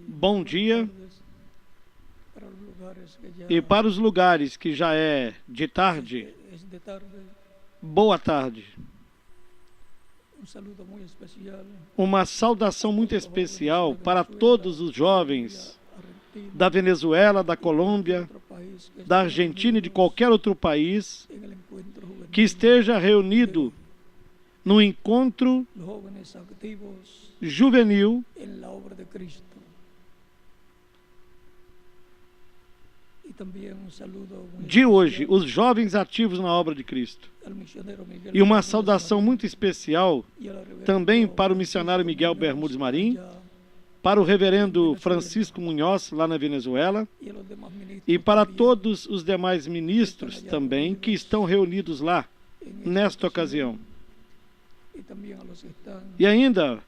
Bom dia. E para os lugares que já é de tarde, boa tarde. Uma saudação muito especial para todos os jovens da Venezuela, da Colômbia, da Argentina e de qualquer outro país que esteja reunido no encontro juvenil de hoje, os jovens ativos na obra de Cristo. E uma saudação muito especial também para o missionário Miguel Bermúdez Marim, para o reverendo Francisco Munhoz, lá na Venezuela, e para todos os demais ministros também que estão reunidos lá, nesta ocasião. E ainda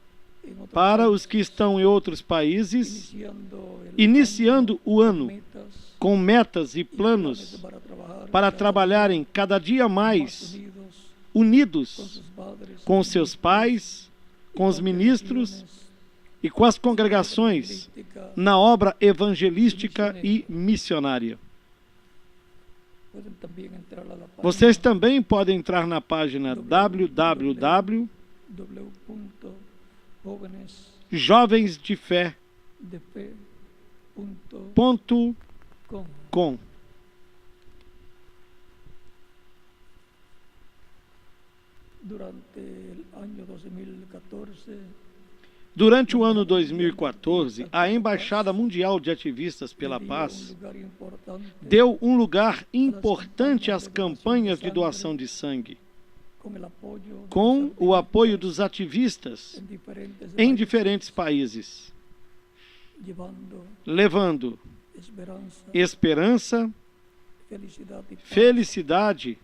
para os que estão em outros países, iniciando o ano com metas e planos para trabalharem cada dia mais unidos com seus pais, com os ministros e com as congregações na obra evangelística e missionária. Vocês também podem entrar na página www.jovensdefé.com. Durante o ano 2014, a Embaixada Mundial de Ativistas pela Paz deu um lugar importante às campanhas de doação de sangue, com o apoio dos ativistas em diferentes países, levando esperança, felicidade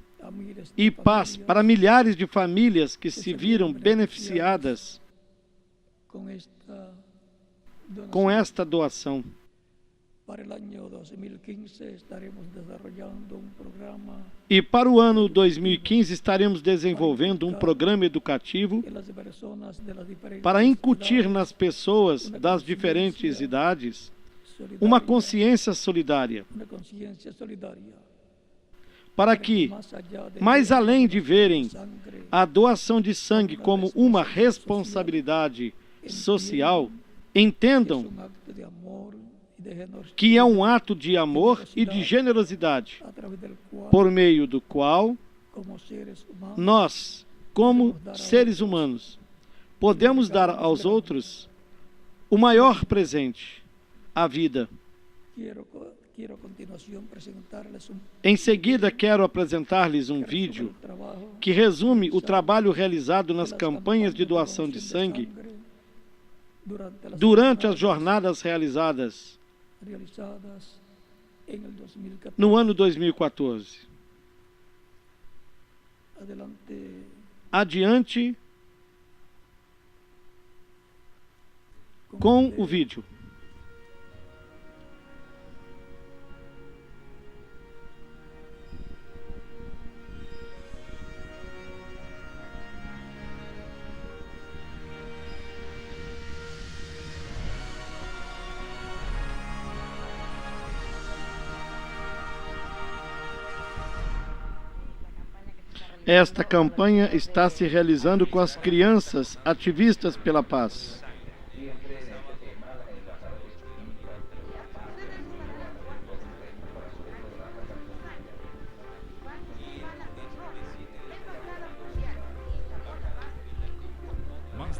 e paz para milhares de famílias que se viram beneficiadas com esta doação. E para o ano 2015 estaremos desenvolvendo um programa educativo para incutir nas pessoas das diferentes idades uma consciência solidária, para que, mais além de verem a doação de sangue como uma responsabilidade social, entendam que é um ato de amor e de generosidade, por meio do qual nós, como seres humanos, podemos dar aos outros o maior presente, a vida. Em seguida, quero apresentar-lhes um vídeo que resume o trabalho realizado nas campanhas de doação de sangue durante as jornadas realizadas no ano 2014. Adiante com o vídeo. Esta campanha está se realizando com as crianças ativistas pela paz.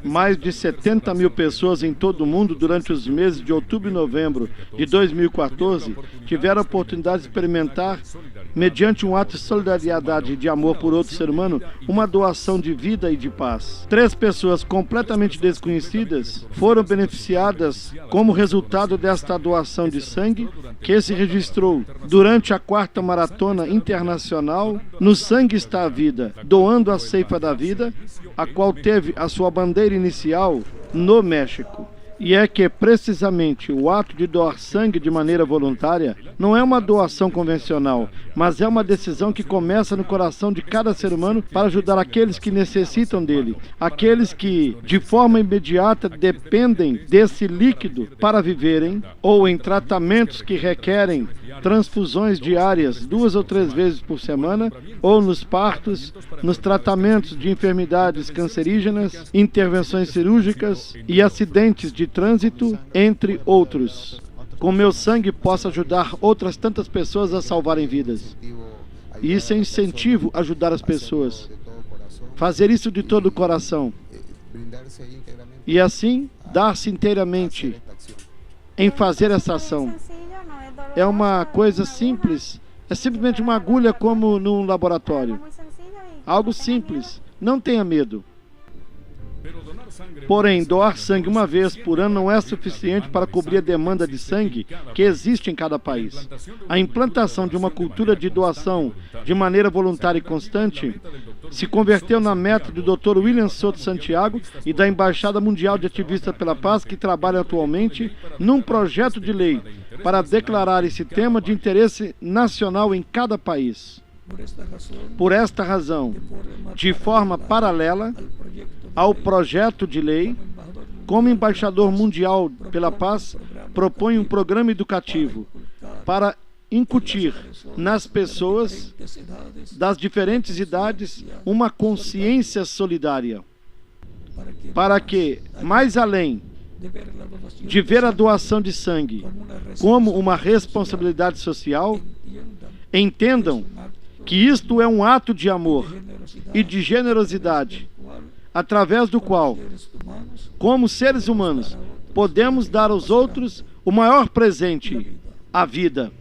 Mais de 70 mil pessoas em todo o mundo durante os meses de outubro e novembro de 2014 tiveram a oportunidade de experimentar, mediante um ato de solidariedade e de amor por outro ser humano, uma doação de vida e de paz. 3 pessoas completamente desconhecidas foram beneficiadas como resultado desta doação de sangue que se registrou durante a 4ª Maratona Internacional No Sangue Está a Vida, doando a ceifa da vida, a qual teve a sua bandeira inicial no México E é que, precisamente, o ato de doar sangue de maneira voluntária não é uma doação convencional, mas é uma decisão que começa no coração de cada ser humano para ajudar aqueles que necessitam dele, aqueles que, de forma imediata, dependem desse líquido para viverem, ou em tratamentos que requerem transfusões diárias 2 ou 3 vezes por semana, ou nos partos, nos tratamentos de enfermidades cancerígenas, intervenções cirúrgicas e acidentes de trânsito, entre outros. Com meu sangue posso ajudar outras tantas pessoas a salvarem vidas. E isso é incentivo a ajudar as pessoas. Fazer isso de todo o coração. E assim, dar-se inteiramente em fazer essa ação. É uma coisa simples. É simplesmente uma agulha como num laboratório. Algo simples. Não tenha medo. Porém, doar sangue uma vez por ano não é suficiente para cobrir a demanda de sangue que existe em cada país. A implantação de uma cultura de doação de maneira voluntária e constante se converteu na meta do Dr. William Soto Santiago e da Embaixada Mundial de Ativistas pela Paz, que trabalha atualmente num projeto de lei para declarar esse tema de interesse nacional em cada país. Por esta razão, de forma paralela ao projeto de lei, como embaixador mundial pela paz, propõe um programa educativo para incutir nas pessoas das diferentes idades uma consciência solidária, para que, mais além de ver a doação de sangue como uma responsabilidade social, entendam que isto é um ato de amor e de generosidade, através do qual, como seres humanos, podemos dar aos outros o maior presente, a vida.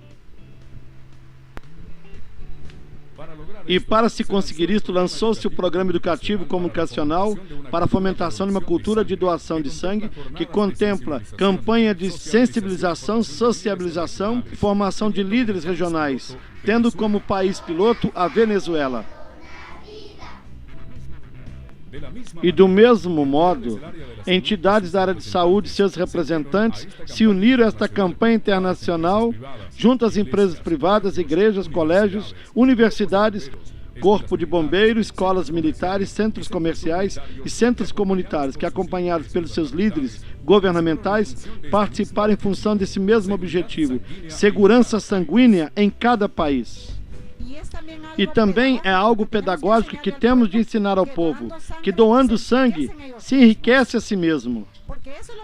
E para se conseguir isto, lançou-se o programa educativo comunicacional para a fomentação de uma cultura de doação de sangue, que contempla campanha de sensibilização, sociabilização e formação de líderes regionais, tendo como país piloto a Venezuela. E do mesmo modo, entidades da área de saúde e seus representantes se uniram a esta campanha internacional junto às empresas privadas, igrejas, colégios, universidades, corpo de bombeiros, escolas militares, centros comerciais e centros comunitários, que, acompanhados pelos seus líderes governamentais, participaram em função desse mesmo objetivo: segurança sanguínea em cada país. E também é algo pedagógico que temos de ensinar ao povo, que doando sangue se enriquece a si mesmo.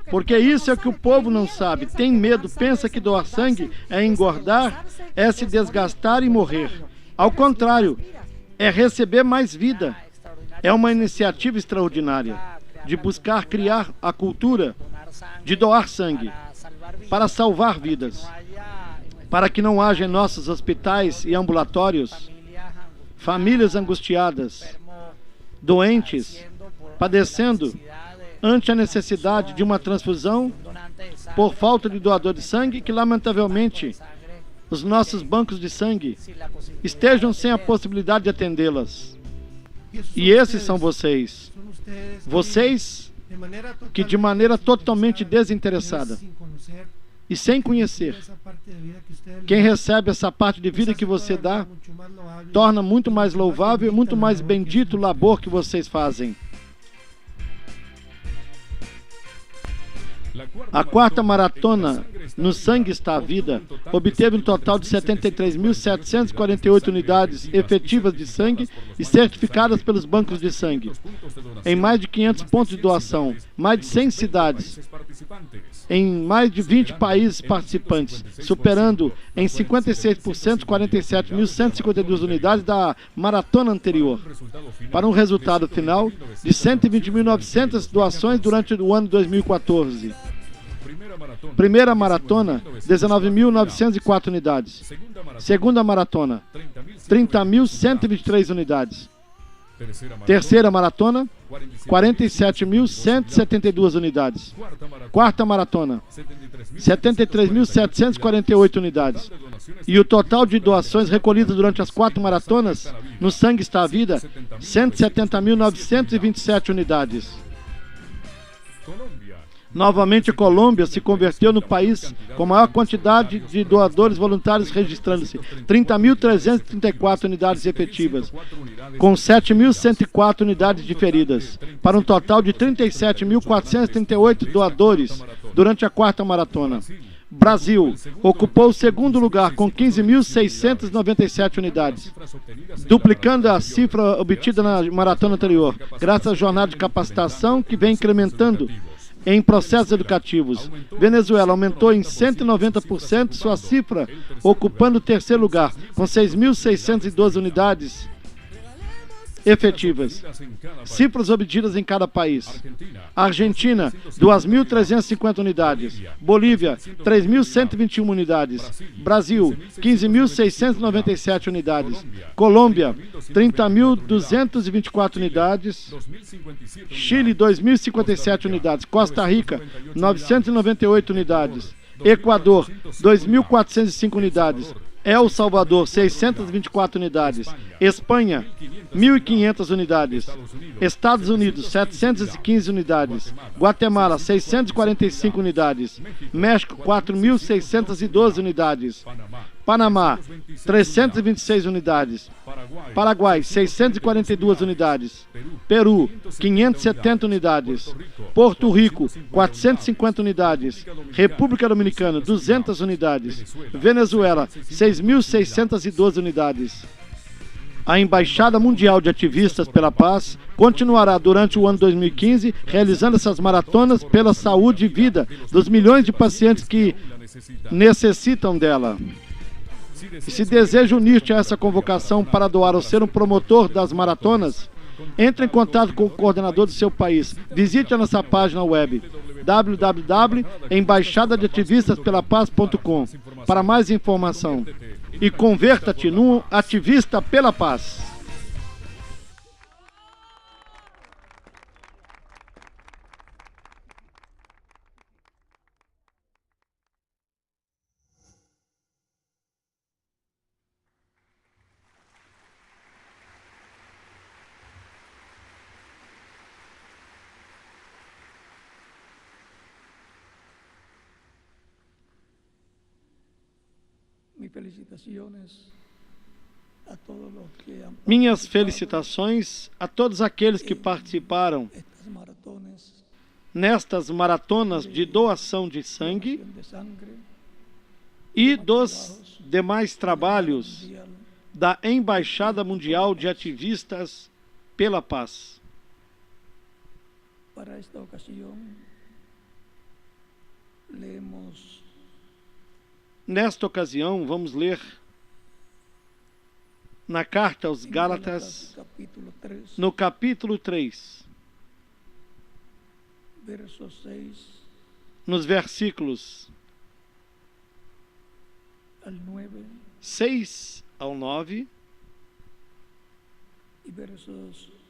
Porque isso é o que o povo não sabe, tem medo, pensa que doar sangue é engordar, é se desgastar e morrer. Ao contrário, é receber mais vida. É uma iniciativa extraordinária de buscar criar a cultura de doar sangue para salvar vidas, para que não haja em nossos hospitais e ambulatórios famílias angustiadas, doentes, padecendo ante a necessidade de uma transfusão por falta de doador de sangue, que lamentavelmente os nossos bancos de sangue estejam sem a possibilidade de atendê-las. E esses são vocês. Vocês que de maneira totalmente desinteressada e sem conhecer, quem recebe essa parte de vida que você dá, torna muito mais louvável e muito mais bendito o labor que vocês fazem. A quarta maratona No Sangue Está a Vida obteve um total de 73.748 unidades efetivas de sangue e certificadas pelos bancos de sangue, em mais de 500 pontos de doação, mais de 100 cidades, em mais de 20 países participantes, superando em 56% 47.152 unidades da maratona anterior, para um resultado final de 120.900 doações durante o ano 2014. Primeira maratona, 19.904 unidades. Segunda maratona, 30.123 unidades. Terceira maratona, 47.172 unidades. Quarta maratona, 73.748 unidades. E o total de doações recolhidas durante as 4 maratonas No Sangue Está a Vida, 170.927 unidades. Novamente, a Colômbia se converteu no país com maior quantidade de doadores voluntários, registrando-se 30.334 unidades efetivas, com 7.104 unidades diferidas, para um total de 37.438 doadores durante a quarta maratona. Brasil ocupou o segundo lugar com 15.697 unidades, duplicando a cifra obtida na maratona anterior, graças à jornada de capacitação que vem incrementando em processos educativos. Venezuela aumentou em 190% sua cifra, ocupando o terceiro lugar, com 6.612 unidades efetivas. Cifras obtidas em cada país. Argentina, 2.350 unidades. Bolívia, 3.121 unidades. Brasil, 15.697 unidades. Colômbia, 30.224 unidades. Chile, 2.057 unidades. Costa Rica, 998 unidades. Equador, 2.405 unidades. El Salvador, 624 unidades. Espanha, 1.500 unidades. Estados Unidos, 715 unidades. Guatemala, 645 unidades. México, 4.612 unidades. Panamá, 326 unidades. Paraguai, 642 unidades. Peru, 570 unidades. Porto Rico, 450 unidades. República Dominicana, 200 unidades. Venezuela, 6.612 unidades. A Embaixada Mundial de Ativistas pela Paz continuará durante o ano 2015 realizando essas maratonas pela saúde e vida dos milhões de pacientes que necessitam dela. E se deseja unir-te a essa convocação para doar ou ser um promotor das maratonas, entre em contato com o coordenador do seu país. Visite a nossa página web www.embaixadadeativistaspelapaz.com para mais informação. E converta-te num ativista pela paz. Minhas felicitações a todos aqueles que participaram nestas maratonas de doação de sangue e dos demais trabalhos da Embaixada Mundial de Ativistas pela Paz. Para esta ocasião, nesta ocasião, vamos ler na carta aos Gálatas, no capítulo 3, nos versículos 6 ao 9,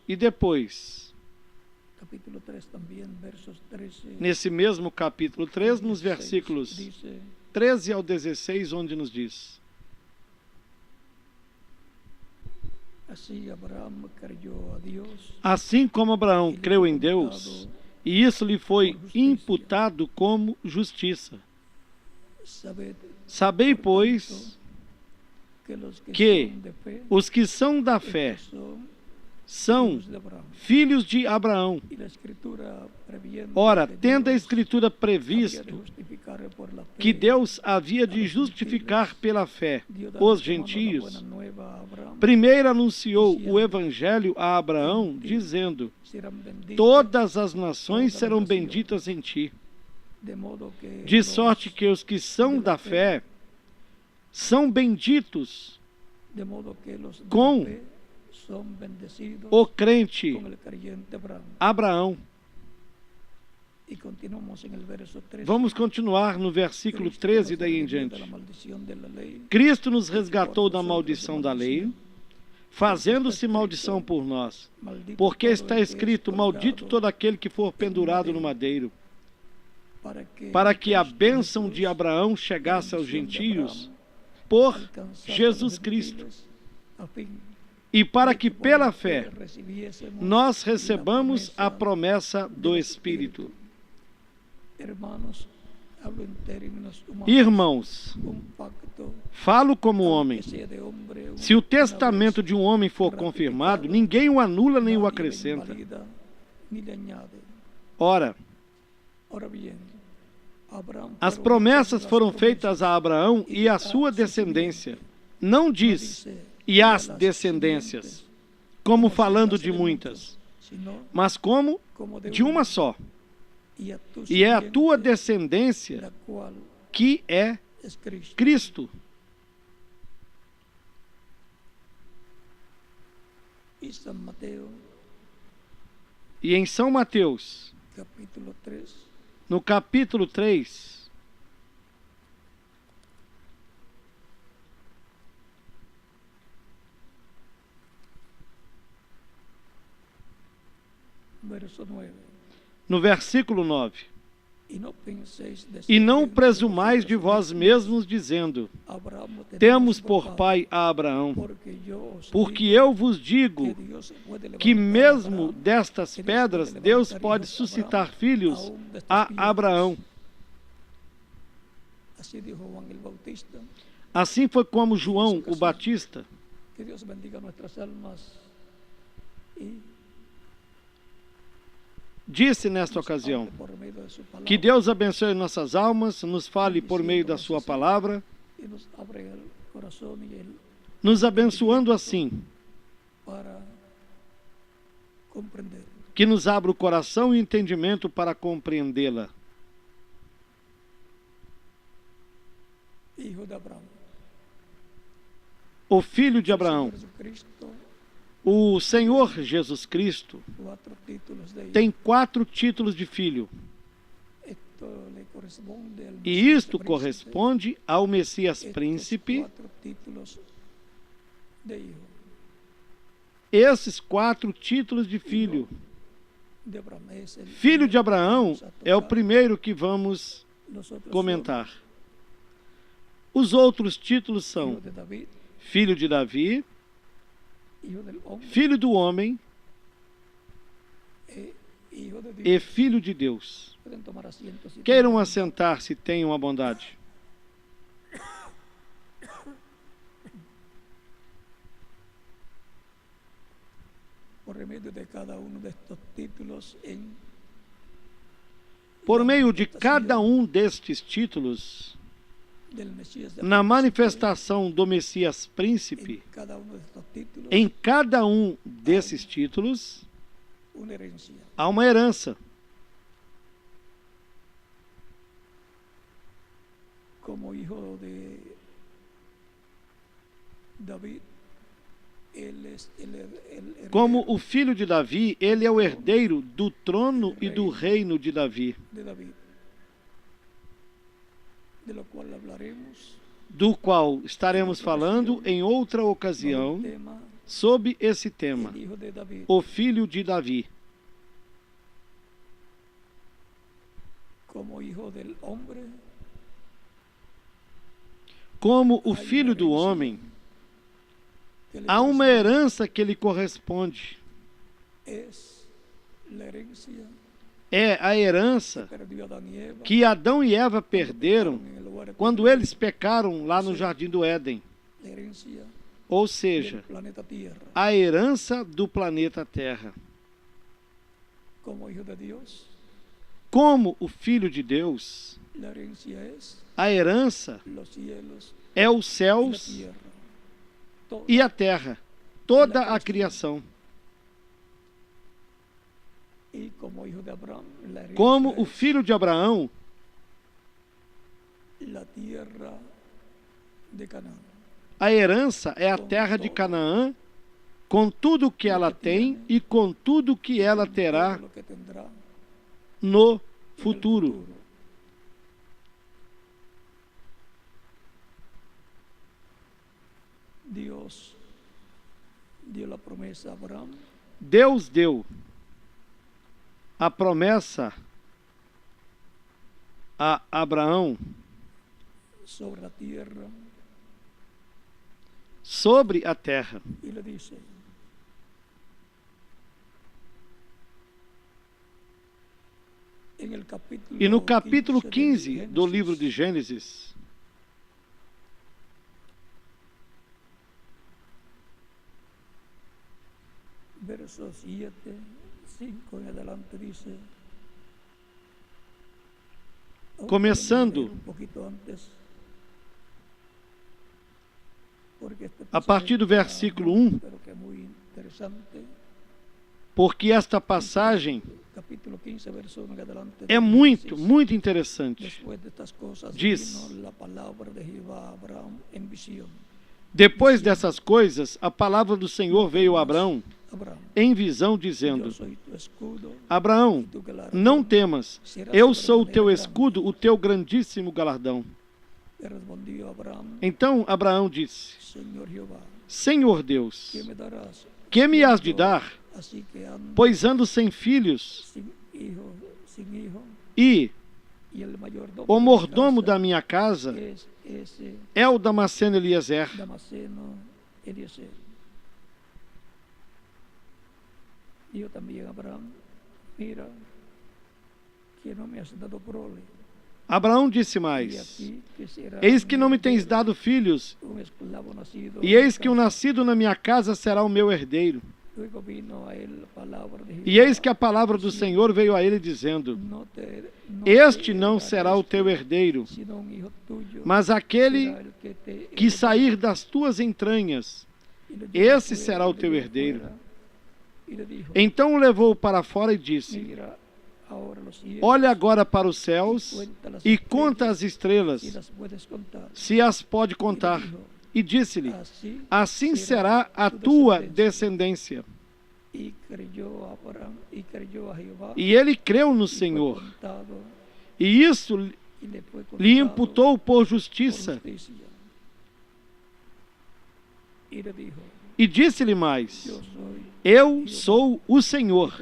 e depois, nesse mesmo capítulo 3, nos versículos 13 ao 16, onde nos diz: assim como Abraão creu em Deus, e isso lhe foi imputado como justiça. Sabei, pois, que os que são da fé são filhos de Abraão. Ora, tendo a Escritura previsto que Deus havia de justificar pela fé os gentios, primeiro anunciou o Evangelho a Abraão, dizendo: todas as nações serão benditas em ti. De sorte que os que são da fé são benditos com o crente Abraão. Vamos continuar no versículo 13 daí em diante. Cristo nos resgatou da maldição da lei, fazendo-se maldição por nós, porque está escrito: maldito todo aquele que for pendurado no madeiro, para que a bênção de Abraão chegasse aos gentios por Jesus Cristo, e para que pela fé nós recebamos a promessa do Espírito. Hermanos, hablo en términos humanos. Irmãos, Un pacto, falo como homem. aunque sea de hombre, Se o una testamento vez de um homem for confirmado, ninguém o anula nem o nadie acrescenta. invalida ni le añade. Ora, Ahora bien, Abraham as fueron promessas hechas foram las feitas a Abraão e à sua descendência. Não diz e às descendências, como falando de muitas, sino mas como como de uma só. y a tu E é a tua simiente, descendência la cual que é es Cristo. Cristo. Y San Mateo, E em São Mateus, capítulo 3, no capítulo 3, verso 9. no versículo 9. Y no penséis E não descendientes presumais de vosotros vós mesmos, dizendo: Abraham temos por pai a Abraão. Porque eu vos digo que mesmo destas pedras Deus pode suscitar filhos a Abraão. Así dijo Juan el Bautista. Assim foi como João o Batista. Que Dios bendiga nuestras almas y Disse nesta ocasião: hable por medio de su palabra que Deus abençoe nossas almas, nos fale por meio da sua palavra, y nos abre el corazón y el nos abençoando assim, para comprender. que nos abra o coração e o entendimento para compreendê-la. Hijo de Abraham. O filho de Abraão, Jesucristo, o Senhor Jesus Cristo, 4 títulos de tem 4 títulos de filho. esto le corresponde al E Mesías isto príncipe, corresponde ao Messias estos príncipe. 4 títulos de hijo Esses 4 títulos de filho. de Abraham es el Filho de primero que Abraão vamos a é o tocar. primeiro que vamos Los otros comentar. Os outros títulos son hijo são de David, filho de Davi, hijo del hombre, filho do homem hijo de Dios. e filho de Deus. Pueden tomar asiento si Queiram tienen. assentar-se, tenham a bondade. Por remedio de cada uno de estos títulos Por meio de cada um destes títulos, del Mesías de na príncipe, manifestação do Messias príncipe, en cada uno de estos títulos, em cada um desses títulos, una herencia. há uma herança. Como hijo de David, él es el heredero Como o filho de Davi, ele é o herdeiro do trono e do reino de Davi, de David, de lo cual hablaremos do qual estaremos falando em outra con ocasião el tema sob esse tema, el hijo de David. o filho de Davi. Como hijo del hombre, Como o filho do homem, que le há uma herança que lhe corresponde. es la herencia É a herança perdió Adán y Eva que Adão e Eva perderam en el lugar quando eles pecaram lá no Jardim do Éden. la herencia Ou del seja, planeta Tierra. a herança do planeta Terra. Como hijo de Dios, Como o Filho de Deus, la herencia es a herança los cielos é os y la céus tierra. Todo. e a terra, toda a criação. Y como hijo de Abraham, la herencia Como o es filho de Abraão, la tierra de Canaán. a herança é a terra de Canaã, com tudo que ela tem e com tudo que ela terá Todo lo que tendrá no en el futuro. Dios dio la promesa a Abraham Deus deu a promessa a Abraão sobre la tierra sobre a terra. y le dice: E no capítulo 15 do livro de Gênesis, verso 7, 5 em adelante diz, começando a partir do versículo 1, porque esta passagem é muito, muito interessante. Diz: depois dessas coisas, a palavra do Senhor veio a Abraão em visão, dizendo: Abraão, não temas, eu sou o teu escudo, o teu grandíssimo galardão. Então Abraão disse: Senhor Deus, que me has de dar, pois ando sem filhos, e o mordomo da minha casa é o Damasceno Eliezer. E eu também, Abraão, mira, que não me has dado prole. Abraão disse mais: eis que não me tens dado filhos, e eis que o nascido na minha casa será o meu herdeiro. E eis que a palavra do Senhor veio a ele dizendo: este não será o teu herdeiro, mas aquele que sair das tuas entranhas, esse será o teu herdeiro. Então o levou para fora e disse: olha agora para os céus e conta as estrelas, se as pode contar. E disse-lhe: assim será a tua descendência. E ele creu no Senhor, e isso lhe imputou por justiça. E disse-lhe mais: eu sou o Senhor,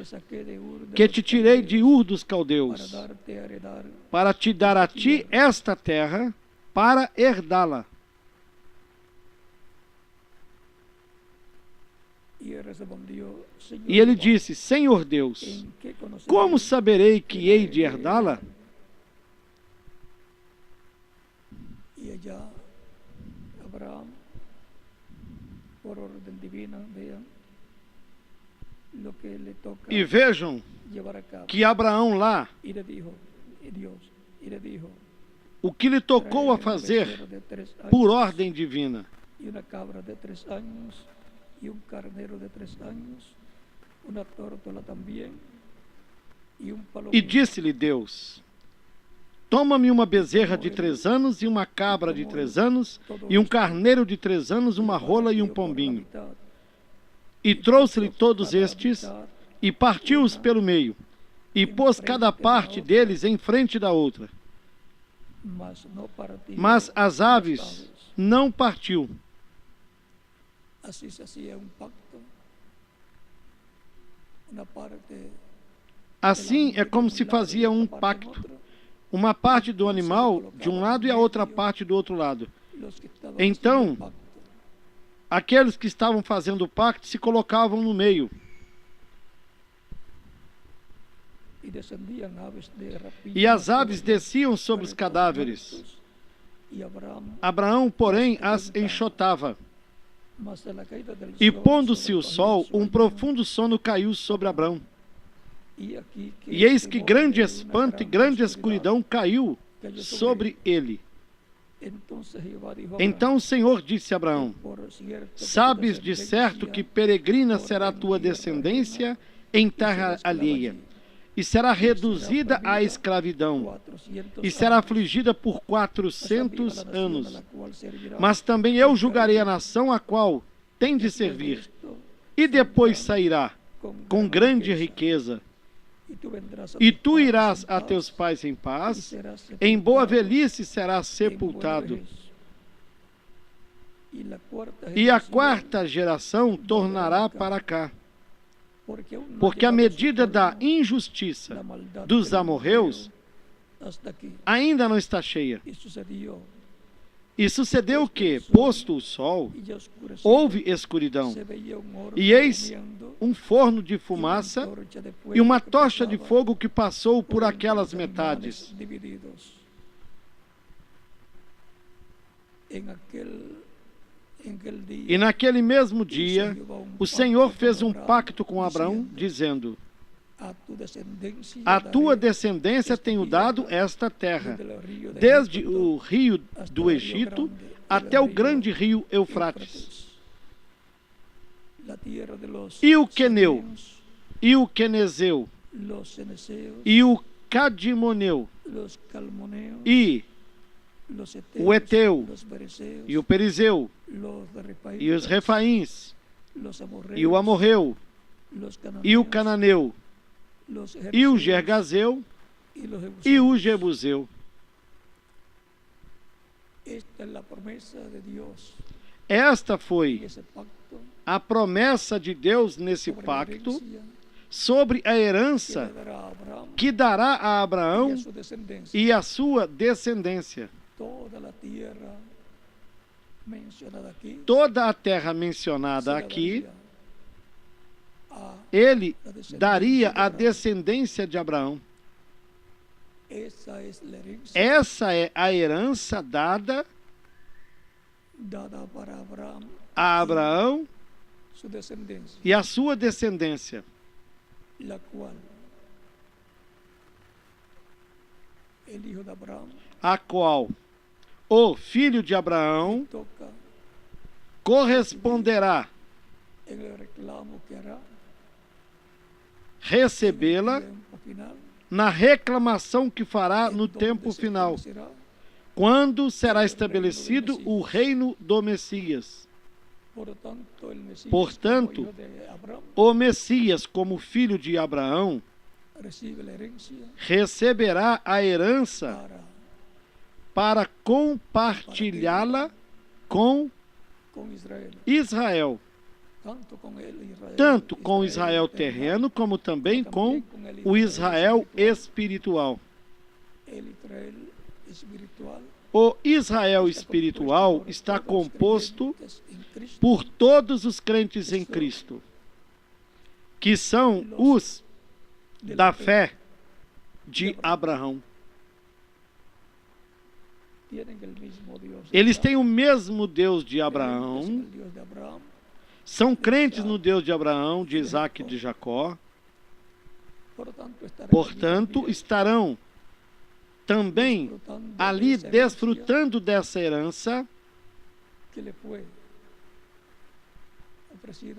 que te tirei de Ur dos Caldeus, para te dar a ti esta terra, para herdá-la. E ele disse: Senhor Deus, como saberei que hei de herdá-la? E vejam que Abraão lá, o que lhe tocou a fazer por ordem divina, e uma cabra de 3 anos, e um carneiro de 3 anos, uma tórtola também, e um palomino. E disse-lhe Deus: toma-me uma bezerra de 3 anos, e uma cabra de 3 anos, e um carneiro de 3 anos, uma rola e um pombinho. E trouxe-lhe todos estes, e partiu-os pelo meio, e pôs cada parte deles em frente da outra. Mas as aves não partiu. Assim é como se fazia um pacto. Uma parte do animal de um lado e a outra parte do outro lado. Então, aqueles que estavam fazendo o pacto se colocavam no meio. E as aves desciam sobre os cadáveres. Abraão, porém, as enxotava. E pondo-se o sol, um profundo sono caiu sobre Abraão. E eis que grande espanto e grande escuridão caiu sobre ele. Então o Senhor disse a Abraão: sabes de certo que peregrina será a tua descendência em terra alheia, e será reduzida à escravidão, e será afligida por 400 anos. Mas também eu julgarei a nação a qual tem de servir, e depois sairá com grande riqueza. E tu irás a teus pais em paz, em boa velhice serás sepultado. E a 4ª geração tornará para cá, porque a medida da injustiça dos amorreus ainda não está cheia. E sucedeu que, posto o sol, y ya oscurecido, houve escuridão. se veía un horno E eis humeando um forno de y una fumaça antorcha de fuego e uma que tocha de pasaba fogo que passou por entre aquelas los animales metades. divididos. En aquel día, E naquele mesmo dia, o Senhor fez um pacto com Abraão, dizendo: A tua descendência tenho dado esta terra, desde o rio do Egito até o grande rio Eufrates. E o queneu, e o quenezeu, los cenezeos, e o cadimoneu, los calmoneos, e los o eteu, los fereceos, e o perizeu, los refaítas, e os refaíns, los amorreos, e o amorreu, los cananeos, e o cananeu, los e o jerseos, gergazeu, y los jebuseos. e o jebuseu. Esta es la promesa de Dios Esta y foi ese pacto a promessa de Deus nesse sobre la pacto herencia sobre a que le herança dará a Abraham que dará a y Abraão a su descendencia. e a sua descendência. Toda la tierra mencionada aquí Toda a terra se mencionada la aqui, daría a ele la descendencia daria de a Abraham. descendência de Abraão. Esa es la herencia Essa é a herança dada dada para Abraham a Abraão y su descendencia, e a sua descendência, la cual el hijo de Abraham a qual o filho de Abraão toca corresponderá en el reclamo que hará recebê-la en el tiempo final, na reclamação que fará no donde tempo se final, establecerá quando será estabelecido o reino do Messias. Portanto, el Mesías, Portanto, como hijo de Abraham, O Messias, como filho de Abraão, recibe la herencia receberá a herança para para compartilhá-la com con Israel, Israel, tanto com Israel terreno, como também com o Israel espiritual. El Israel espiritual O Israel espiritual está composto por todos os crentes em Cristo, que são os da fé de Abraão. Eles têm o mesmo Deus de Abraão, são crentes no Deus de Abraão, de Isaac e de Jacó. Portanto, estarão também ali desfrutando dessa herança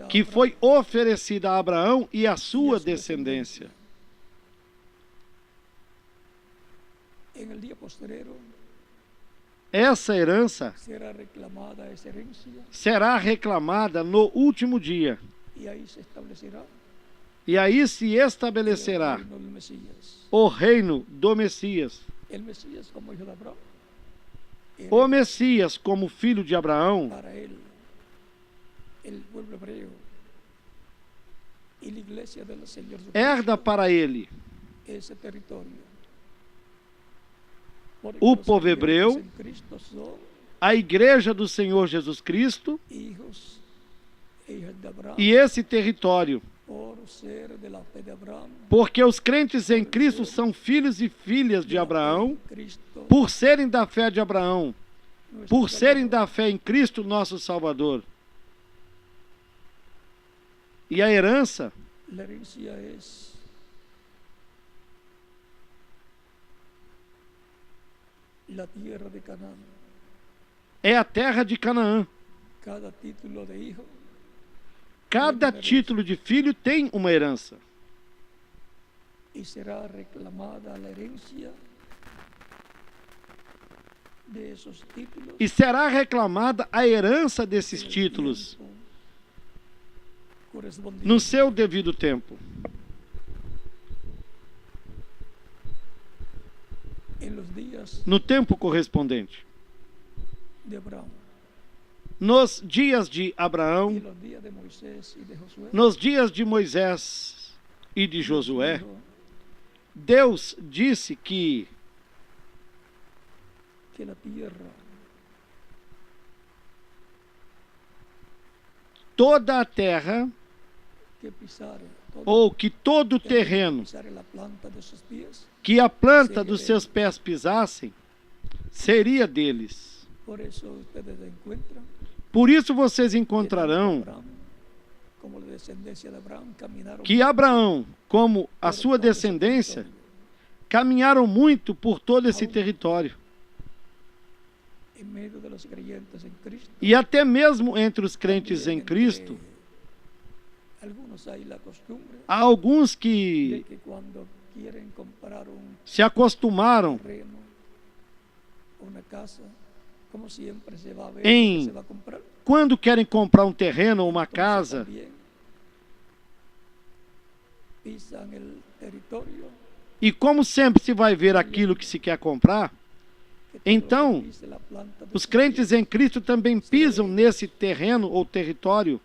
que foi oferecida a Abraão e a sua descendência. Essa herança será reclamada no último dia. E aí se estabelecerá o reino do Messias. O Messias, como filho de Abraão, para él, el pueblo hebreo y la iglesia del Señor herda para ele ese territorio. Porque o los povo creyentes hebreu, en Cristo son a igreja do Senhor Jesus Cristo hijos e hijas de Abraham, e esse território. por ser de la fe de Abraham, Porque os crentes em Cristo são filhos e filhas de Abraão, Cristo, por serem da fé de Abraão, nuestro por serem Salvador. da fé em Cristo, nosso Salvador. E a herança La herencia es la tierra de Canaán. é a terra de Canaã. Cada título de hijo Cada título de filho tem uma herança. y será reclamada la herencia de esos títulos E será reclamada a herança desses en el títulos tiempo correspondiente. no seu devido tempo. En los días No tempo correspondente. de Abraham Nos dias de y Abraão, los días de Moisés y de Josué, nos dias de Moisés e de Josué, dijo Deus disse que que la tierra toda a terra, que pisare, ou que todo o terreno pisare la planta de sus pies, que a planta dos seus pés pisassem, seria deles. por eso ustedes encuentran Por isso vocês que encontrarão Abraham, como la descendencia de Abraham, caminaron que Abraão, como a por sua todo ese descendência, territorio. caminharam muito por todo esse território. En medio de los creyentes en Cristo, E até mesmo entre os crentes también em Cristo, entre algunos hay la costumbre há alguns de que que cuando quieren comprar un se acostumaram terreno, una casa, como siempre se va a ver Em- que se va a comprar. quando querem comprar um terreno ou uma Entonces casa, también pisan el territorio, e como sempre se vai ver aquilo que se quer comprar, que todo Então, lo que pise la planta de os sus crentes pies, em Cristo também pisam nesse terreno ou território,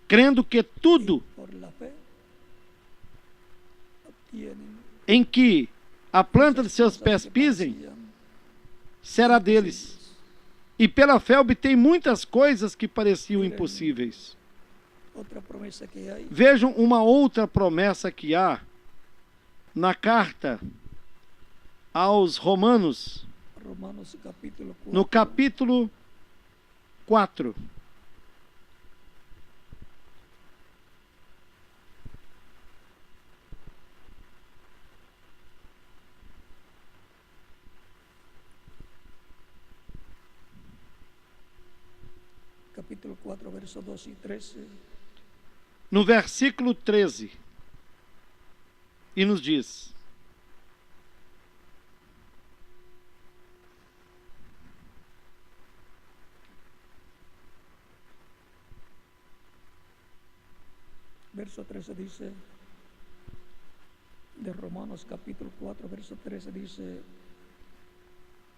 crendo que tudo por la fe obtienen em que a planta de esas seus cosas pés que pisem parecían será deles. imposibles. E pela fé obtém muitas coisas que pareciam impossíveis. Otra promesa que hay Vejam uma outra promessa que há na carta aos Romanos, Romanos capítulo 4, no capítulo 4. capítulo 4, versos 12 y 13, No versículo 13, e nos diz: verso 13 dice, de Romanos capítulo 4, verso 13 dice,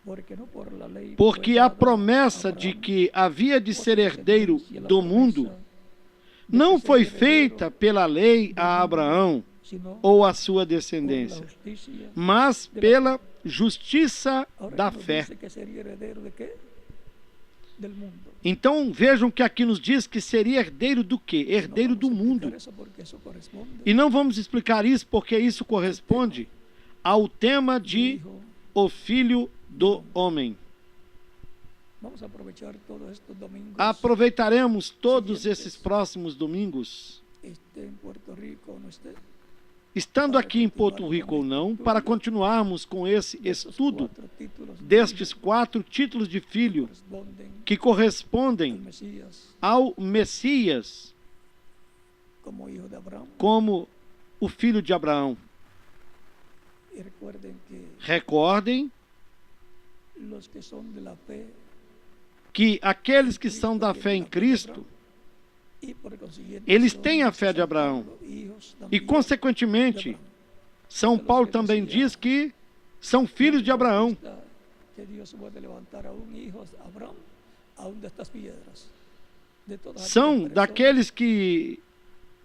porque no por la ley porque fue a dada promessa a de Abraham que havia de por ser herdeiro descendencia la do promesa mundo de não que foi sería heredero feita pela lei do a mundo, Abraão sino ou a sua por la descendência, justicia. mas pela justiça Ahora da que nos fé. dice que sería heredero de qué? Del mundo. Então vejam que aqui nos diz que seria herdeiro do quê? No Herdeiro vamos do a explicar mundo. eso porque eso corresponde. E não vamos explicar isso porque isso corresponde ao tema de Hijo, o Filho do Homem. vamos a aprovechar todos estos domingos. Aproveitaremos todos esses próximos domingos, Esté en Puerto Rico o no esté. estando aqui em Porto Rico ou não, para continuarmos com esse Estos estudo 4 títulos destes 4 títulos de filho corresponden que al correspondem Mesías ao Messias como hijo de Abraham. como o filho de Abraão. Y recuerden que Recordem los que son de la fe que aqueles que são da fé em Cristo, y por consiguiente eles son têm a fé de São Abraão. Paulo, hijos E, también consequentemente, de Abraham. São Paulo também diz que são filhos de Abraão. Que Dios puede levantar a un hijo de Abraham aún de estas piedras. De todas aquellas São personas daqueles que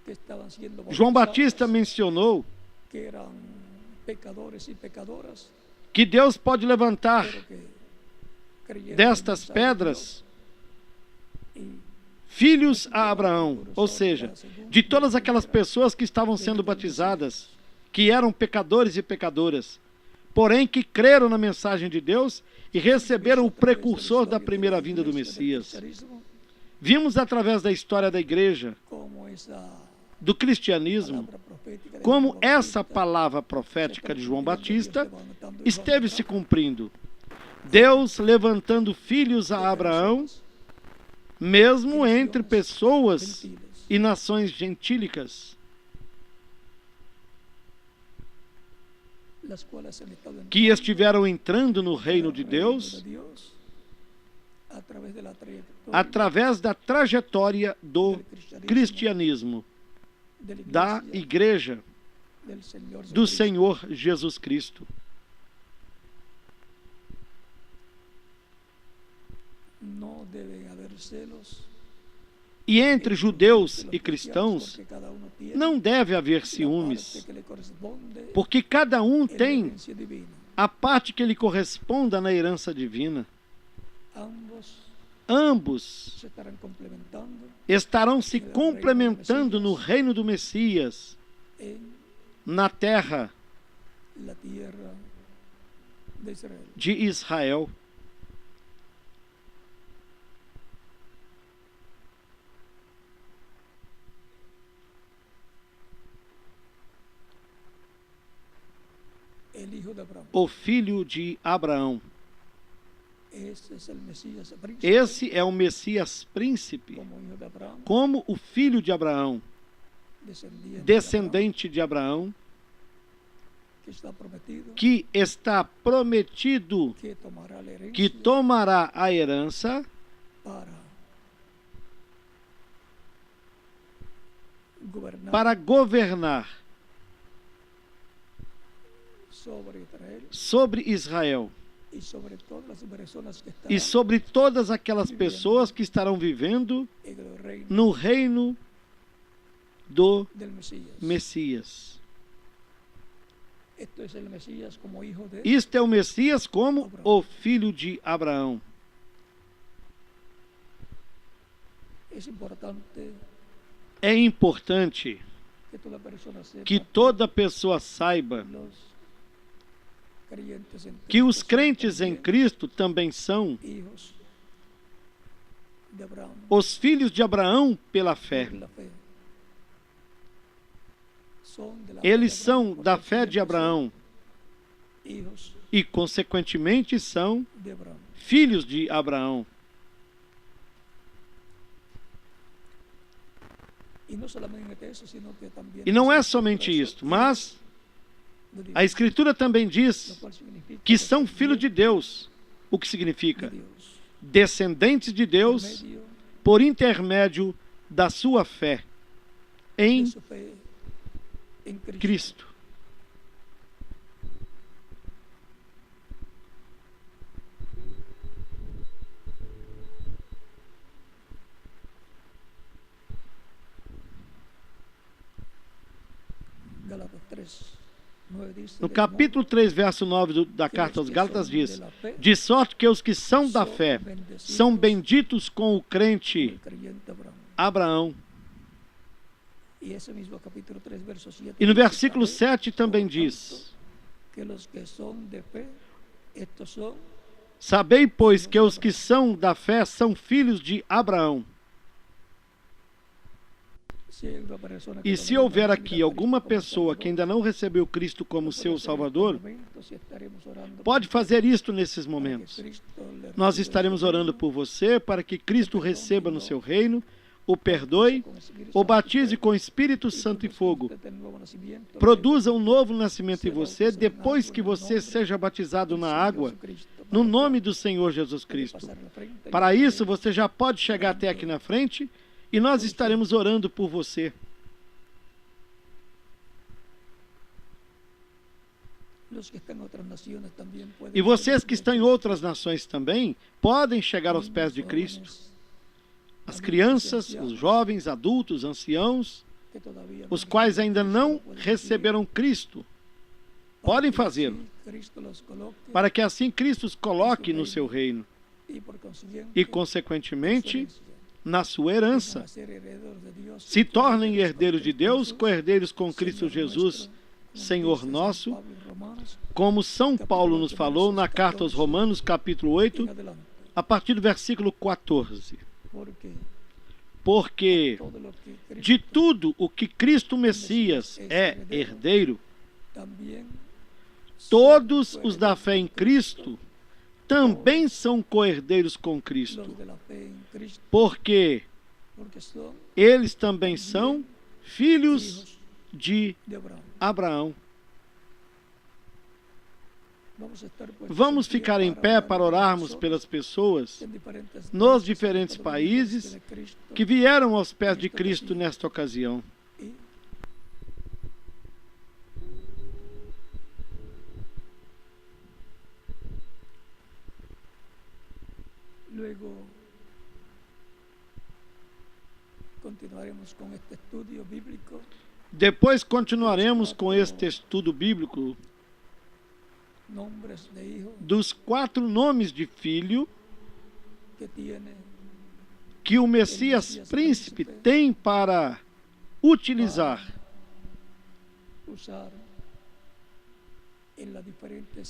que estaban siendo João bautizadas, Batista mencionou que eran pecadores y pecadoras, que Deus pode levantar pero que creyeron destas en el mensaje de pedras Dios y filhos a Abraão, ou seja, de todas aquelas pessoas que estavam sendo batizadas, que eram pecadores e pecadoras, porém que creram na mensagem de Deus e receberam o precursor da primeira vinda do Messias. Vimos através da história da igreja, como esa do cristianismo, palabra profética de como Juan essa Bautista palavra profética de João Batista Dios levantando esteve se hijos cumprindo. Deus levantando filhos a Abraão, mesmo entre pessoas gentiles, e nações gentílicas, las cuales han estado que entrando estiveram entrando no reino de al Deus de Dios a través de la trayectoria através da trajetória do cristianismo, de la da iglesia igreja del Señor do Jesucristo. Senhor Jesus Cristo. No deben haber celos E entre judeus entre e los cristãos porque cada uno tiene não deve haver la ciúmes, parte que le corresponde porque cada um en la tem herencia divina. a parte que lhe corresponda na herança divina. Ambos ambos se estarán complementando estarão se complementando no reino do Messias, en na terra la tierra de Israel. de Israel. El hijo de Abraham. O filho de Abraão. Ese es el Mesías príncipe, Esse é o Messias príncipe, como hijo de Abraham, como o filho de Abraão, descendente de Abraão, que está prometido, que está prometido que tomará a herança para governar sobre Israel e sobre todas aquelas pessoas que estarão vivendo no reino do Messias. Isto é o Messias como o filho de Abraão. É importante que toda pessoa saiba que os crentes em Cristo também são os filhos de Abraão pela fé. Eles são da fé de Abraão e, consequentemente, são filhos de Abraão. E não é somente isto, mas a Escritura também diz que são filhos de Deus, o que significa descendentes de Deus por intermédio da sua fé em Cristo. No capítulo 3, verso 9 da carta aos Gálatas diz: de sorte que os que são da fé são benditos com o crente Abraão. E no versículo 7 também diz: sabei, pois, que os que são da fé são filhos de Abraão. E se houver aqui alguma pessoa que ainda não recebeu Cristo como seu Salvador, pode fazer isto nesses momentos. Nós estaremos orando por você para que Cristo receba no seu reino, o perdoe, o batize com Espírito Santo e fogo, produza um novo nascimento em você depois que você seja batizado na água, no nome do Senhor Jesus Cristo. Para isso, você já pode chegar até aqui na frente e nós estaremos orando por você. E vocês que estão em outras nações também podem chegar aos pés de Cristo. As crianças, os jovens, adultos, anciãos, os quais ainda não receberam Cristo, podem fazê-lo, para que assim Cristo os coloque no seu reino e, consequentemente, na sua herança, se tornem herdeiros de Deus, co-herdeiros com Cristo Jesus, Senhor nosso, como São Paulo nos falou na carta aos Romanos, capítulo 8, a partir do versículo 14. Porque de tudo o que Cristo Messias é herdeiro, todos os da fé em Cristo também são co-herdeiros com Cristo, porque eles também são filhos de Abraão. Vamos ficar em pé para orarmos pelas pessoas nos diferentes países que vieram aos pés de Cristo nesta ocasião. Depois continuaremos com este estudo bíblico dos 4 nomes de filho que o Messias Príncipe tem para utilizar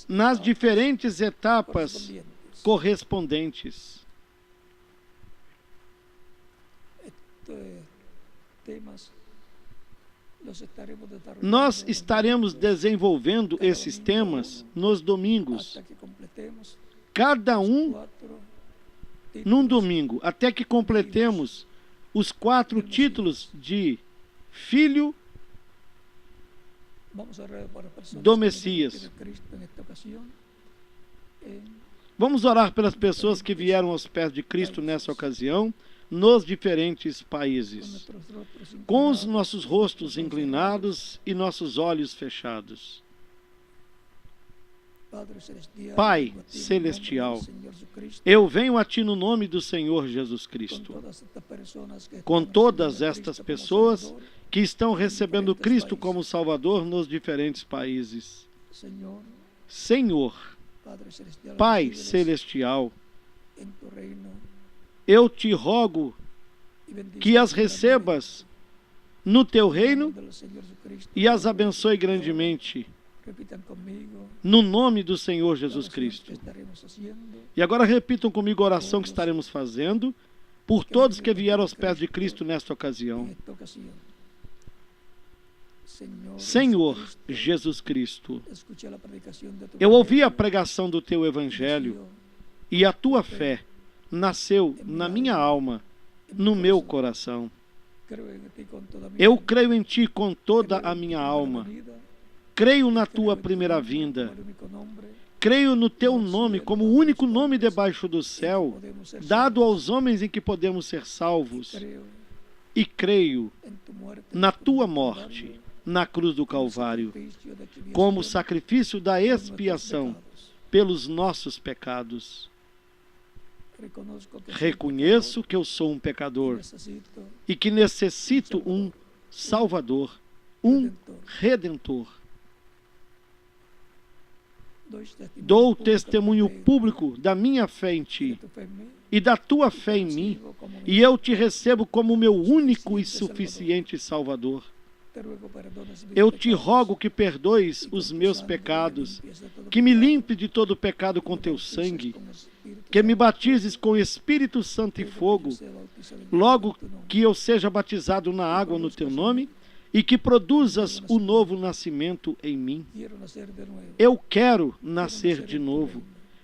nas diferentes etapas correspondentes. Nós estaremos desenvolvendo esses temas nos domingos, cada um num domingo, até que completemos os 4 títulos de Filho do Messias. Vamos orar pelas pessoas que vieram aos pés de Cristo nessa ocasião, nos diferentes países, com os nossos rostos inclinados e nossos olhos fechados. Pai Celestial, eu venho a Ti no nome do Senhor Jesus Cristo, com todas estas pessoas que estão recebendo Cristo como Salvador nos diferentes países. Senhor, Pai Celestial, eu Te rogo que as recebas no Teu reino e as abençoe grandemente, no nome do Senhor Jesus Cristo. E agora repitam comigo a oração que estaremos fazendo por todos que vieram aos pés de Cristo nesta ocasião. Senhor Jesus Cristo, eu ouvi a pregação do Teu Evangelho e a Tua fé nasceu na minha alma, no meu coração. Eu creio em Ti com toda a minha alma. Creio na Tua primeira vinda. Creio no Teu nome como o único nome debaixo do céu, dado aos homens em que podemos ser salvos. E creio na Tua morte, na cruz do Calvário, como sacrifício da expiação pelos nossos pecados. Reconheço que eu sou um pecador e que necessito um Salvador, um Redentor. Dou testemunho público da minha fé em Ti e da Tua fé em mim, e eu Te recebo como meu único e suficiente Salvador. Eu Te rogo que perdoes os meus pecados, que me limpe de todo pecado com Teu sangue, que me batizes com Espírito Santo e fogo, logo que eu seja batizado na água no Teu nome, e que produzas o novo nascimento em mim. Eu quero nascer de novo.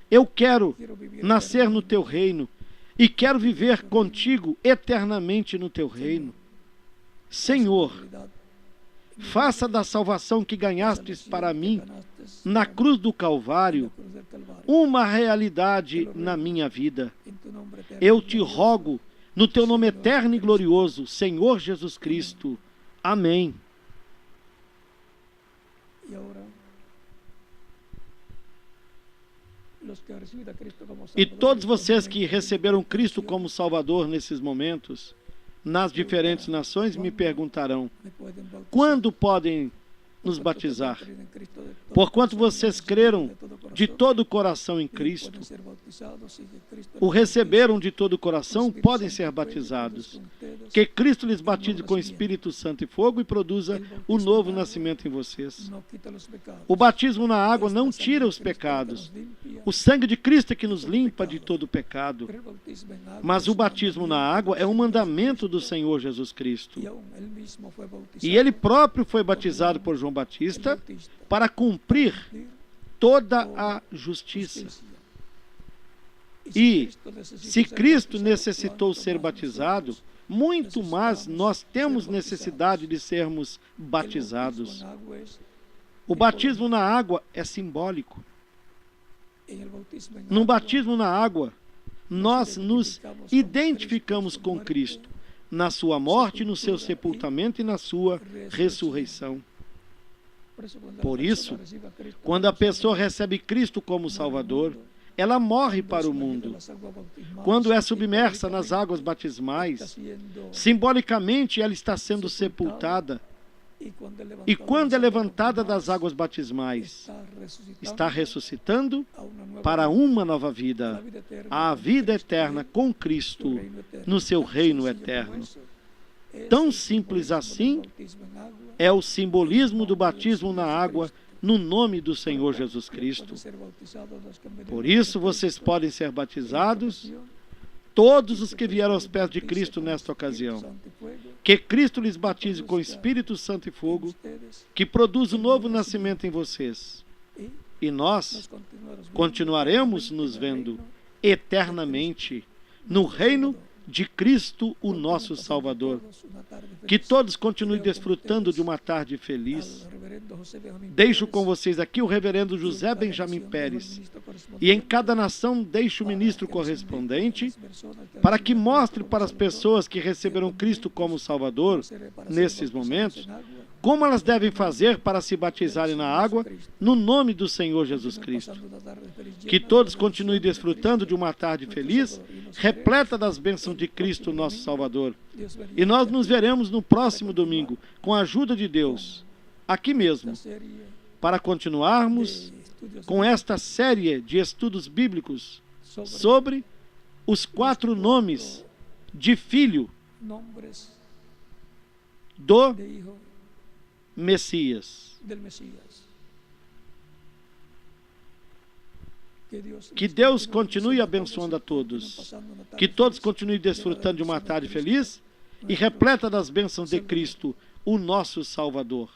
Eu quero nascer no Teu reino e quero viver contigo eternamente no Teu reino. Senhor, faça da salvação que ganhastes para mim na cruz do Calvário uma realidade na minha vida. Eu Te rogo, no Teu nome eterno e glorioso, Senhor Jesus Cristo. Amém. E todos vocês que receberam Cristo como Salvador nesses momentos, nas diferentes nações, me perguntarão: quando podem nos batizar? Porquanto vocês creram de todo o coração em Cristo, o receberam de todo o coração, podem ser batizados. Que Cristo lhes batize com Espírito Santo e fogo e produza o novo nascimento em vocês. O batismo na água não tira os pecados. O sangue de Cristo é que nos limpa de todo o pecado. Mas o batismo na água é um mandamento do Senhor Jesus Cristo. E Ele próprio foi batizado por João Batista para cumprir toda a justiça. E se Cristo necessitou ser batizado, muito mais nós temos necessidade de sermos batizados. O batismo na água é simbólico. No batismo na água, nós nos identificamos com Cristo, na sua morte, no seu sepultamento e na sua ressurreição. Por isso, quando a pessoa recebe Cristo como Salvador, ela morre para o mundo. Quando é submersa nas águas batismais, simbolicamente ela está sendo sepultada E quando é levantada das águas batismais, está ressuscitando para uma nova vida, a vida eterna com Cristo, no seu reino eterno. Tão simples assim é o simbolismo do batismo na água no nome do Senhor Jesus Cristo. Por isso vocês podem ser batizados, todos os que vieram aos pés de Cristo nesta ocasião. Que Cristo lhes batize com Espírito Santo e fogo, que produz o novo nascimento em vocês. E nós continuaremos nos vendo eternamente no reino de Cristo, o nosso Salvador. Que todos continuem desfrutando de uma tarde feliz. Deixo com vocês aqui o reverendo José Benjamin Pérez. E em cada nação deixo o ministro correspondente para que mostre para as pessoas que receberam Cristo como Salvador, nesses momentos, como elas devem fazer para se batizarem na água no nome do Senhor Jesus Cristo. Que todos continuem desfrutando de uma tarde feliz, repleta das bênçãos de Cristo, nosso Salvador. E nós nos veremos no próximo domingo, com a ajuda de Deus, aqui mesmo, para continuarmos com esta série de estudos bíblicos sobre os 4 nomes de filho do Messias. Que Deus continue abençoando a todos. Que todos continuem desfrutando de uma tarde feliz e repleta das bênçãos de Cristo, o nosso Salvador.